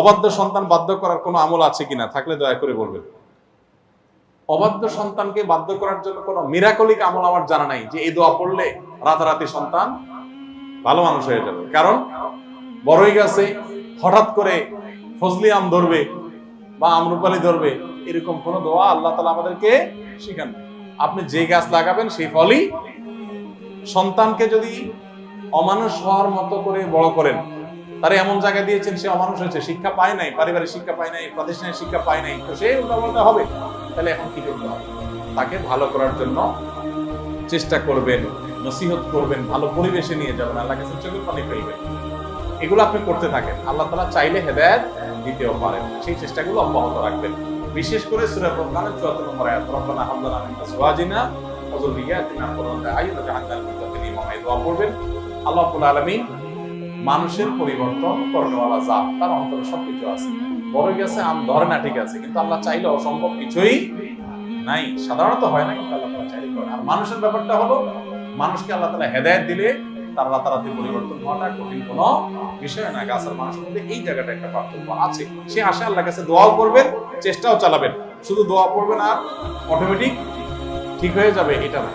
অবাধ্য সন্তান বাধ্য করার কোনো আমল আছে কিনা, থাকলে দয়া করে বলবেন। অবাধ্য সন্তানকে বাধ্য করার জন্য কোনো মিরাকলিক আমল আমার জানা নাই যে এই দোয়া পড়লে রাতারাতি সন্তান ভালো মানুষ হয়ে যাবে। কারণ বড়ই গাছে হঠাৎ করে ফজলি আম ধরবে বা আমরুপালি ধরবে, এরকম কোন দোয়া আল্লাহ তাআলা আমাদেরকে শিখান। আপনি যে গাছ লাগাবেন সেই ফলই। সন্তানকে যদি অমানুষ হওয়ার মতো করে বড় করেন, তারা এমন জায়গায় দিয়েছেন সে অমানুষ হয়েছে, শিক্ষা পায় নাই, পারিবারিক শিক্ষা পায় নাই, প্রাতিষ্ঠানিক শিক্ষা পায় নাই, তো সে উল্টাপাল্টা হবে। তাহলে এখন কি করতে হবে? তাকে ভালো করার জন্য চেষ্টা করবেন, নসিহত করবেন, ভালো পরিবেশে নিয়ে যাবেন, আল্লাহ কাছে চোখের পানি ফেলবেন। এগুলো আপনি করতে থাকেন, আল্লাহ তাআলা চাইলে হেদায়েত দিতেও পারেন। সেই চেষ্টাগুলো অব্যাহত রাখবেন। বিশেষ করে সূরা ফুরকানের ৭৪ নম্বর আয়াত, রব্বানা হাব লানা মিন আজওয়াজিনা ওয়া যুররিয়্যাতিনা কুররাতা আ'ইউন ওয়াজআলনা লিল মুত্তাকিনা ইমামা। দোয়া করবেন। আল্লাহ রাব্বুল আলামিন মানুষের পরিবর্তন করনেওয়ালা জাত, তার অন্তরে সবকিছু আছে। বড় গেছে আম ধরে না, ঠিক আছে, কিন্তু আল্লাহ চাইলে অসম্ভব কিছুই নাই। সাধারণত হয় না, কিন্তু আল্লাহ তাআলা চাইলে করে। আর মানুষের ব্যাপারটা হলো, মানুষকে আল্লাহ তাআলা হেদায়েত দিলে তার রাতারাতি পরিবর্তন হওয়াটা কঠিন কোনো বিষয় না। গাছের মানুষের মধ্যে এই জায়গাটা একটা পার্থক্য আছে। সে আশা আল্লাহর কাছে দোয়াও করবেন, চেষ্টাও চালাবেন। শুধু দোয়া করবেন আর অটোমেটিক ঠিক হয়ে যাবে এটা না।